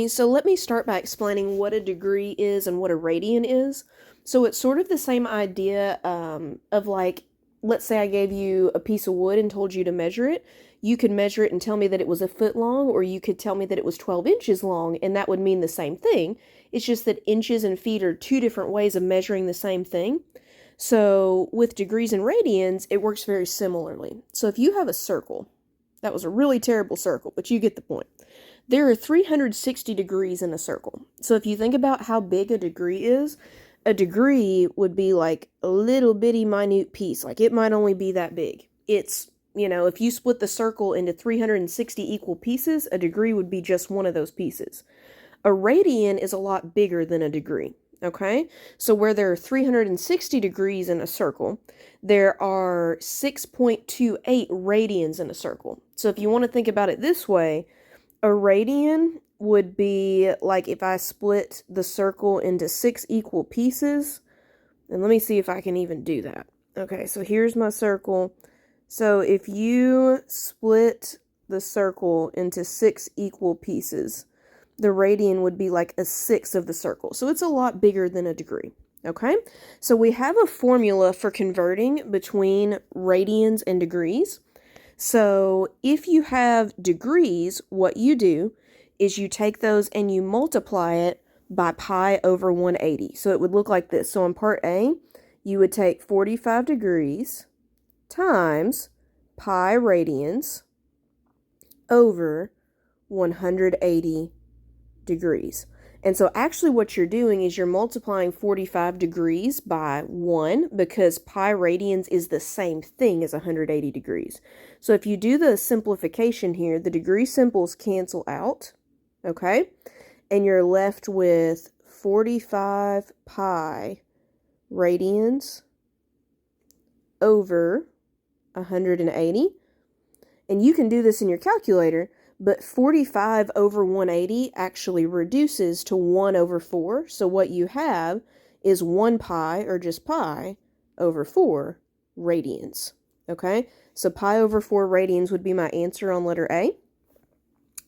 So let me start by explaining what a degree is and what a radian is. So it's sort of the same idea of like, let's say I gave you a piece of wood and told you to measure it. You could measure it and tell me that it was a foot long, or you could tell me that it was 12 inches long, and that would mean the same thing. It's just that inches and feet are two different ways of measuring the same thing. So with degrees and radians, it works very similarly. So if you have a circle, that was a really terrible circle, but you get the point. There are 360 degrees in a circle. So if you think about how big a degree is, a degree would be like a little bitty minute piece. Like it might only be that big. If you split the circle into 360 equal pieces, a degree would be just one of those pieces. A radian is a lot bigger than a degree. Okay? So where there are 360 degrees in a circle, there are 6.28 radians in a circle. So if you want to think about it this way, a radian would be like if I split the circle into 6 equal pieces. And let me see if I can even do that. Okay, so here's my circle. So if you split the circle into 6 equal pieces, the radian would be like a sixth of the circle. So it's a lot bigger than a degree. Okay, so we have a formula for converting between radians and degrees. So if you have degrees, what you do is you take those and you multiply it by pi over 180. So it would look like this. So in part A, you would take 45 degrees times pi radians over 180 degrees. And so actually what you're doing is you're multiplying 45 degrees by 1 because pi radians is the same thing as 180 degrees. So if you do the simplification here, the degree symbols cancel out, okay? And you're left with 45 pi radians over 180. And you can do this in your calculator, but 45 over 180 actually reduces to 1 over 4. So what you have is 1 pi, or just pi, over 4 radians. Okay? So pi over 4 radians would be my answer on letter A.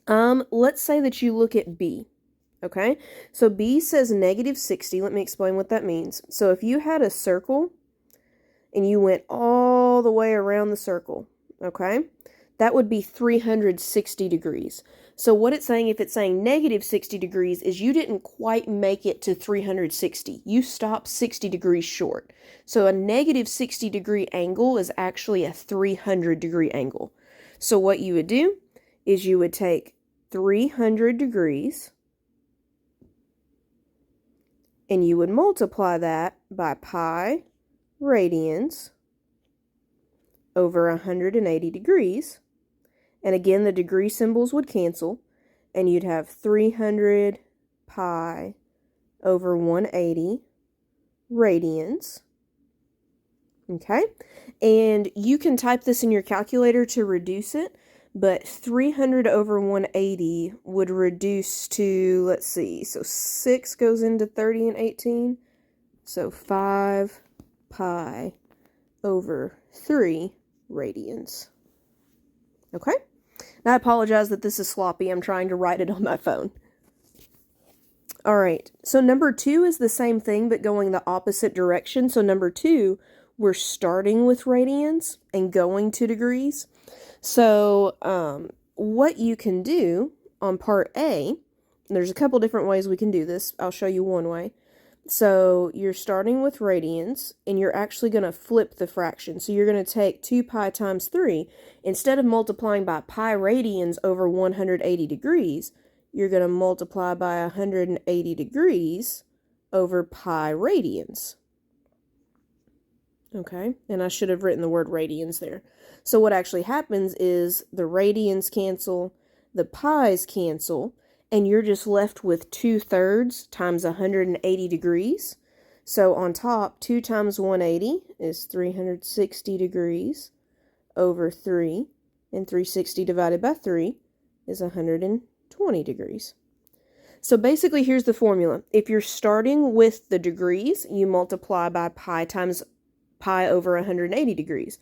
Let's say that you look at B. Okay? So B says negative 60. Let me explain what that means. So if you had a circle and you went all the way around the circle, okay? That would be 360 degrees. So what it's saying, if it's saying negative 60 degrees, is you didn't quite make it to 360. You stopped 60 degrees short. So a negative 60 degree angle is actually a 300 degree angle. So what you would do is you would take 300 degrees and you would multiply that by pi radians over 180 degrees. And again, the degree symbols would cancel, and you'd have 300 pi over 180 radians. Okay? And you can type this in your calculator to reduce it, but 300 over 180 would reduce to, let's see, so 6 goes into 30 and 18. So 5 pi over 3 radians. Okay? Now I apologize that this is sloppy. I'm trying to write it on my phone. All right. So number 2 is the same thing, but going the opposite direction. So number 2, we're starting with radians and going to degrees. So what you can do on part A, there's a couple different ways we can do this. I'll show you one way. So you're starting with radians, and you're actually going to flip the fraction. So you're going to take 2 pi times 3. Instead of multiplying by pi radians over 180 degrees, you're going to multiply by 180 degrees over pi radians. Okay, and I should have written the word radians there. So what actually happens is the radians cancel, the pi's cancel, and you're just left with 2/3 times 180 degrees. So on top, 2 times 180 is 360 degrees over 3, and 360 divided by 3 is 120 degrees. So basically, here's the formula. If you're starting with the degrees, you multiply by pi times pi over 180 degrees.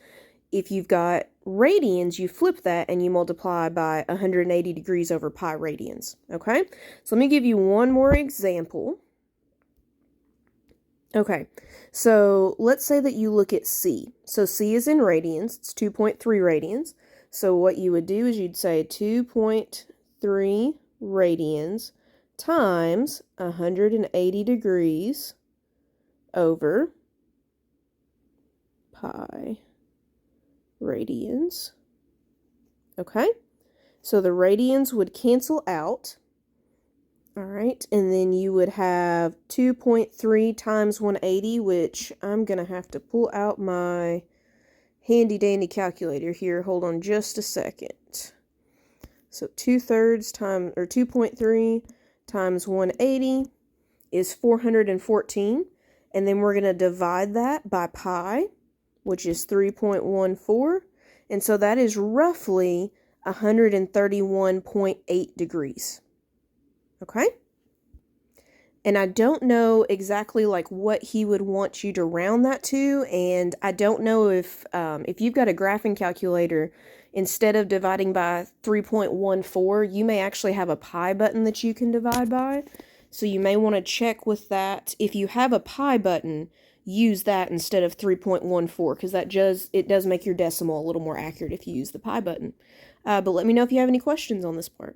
if you've got radians, you flip that and you multiply by 180 degrees over pi radians, okay? So let me give you one more example. Okay, so let's say that you look at C. So C is in radians, it's 2.3 radians. So what you would do is you'd say 2.3 radians times 180 degrees over pi radians. Okay, so the radians would cancel out. All right, and then you would have 2.3 times 180, which I'm going to have to pull out my handy dandy calculator here. Hold on just a second. So 2/3 times, or 2.3 times 180 is 414. And then we're going to divide that by pi, which is 3.14. And so that is roughly 131.8 degrees. Okay? And I don't know exactly like what he would want you to round that to, and I don't know if you've got a graphing calculator, instead of dividing by 3.14, you may actually have a pi button that you can divide by. So you may want to check with that. If you have a pi button, use that instead of 3.14, because it does make your decimal a little more accurate if you use the pi button. But let me know if you have any questions on this part.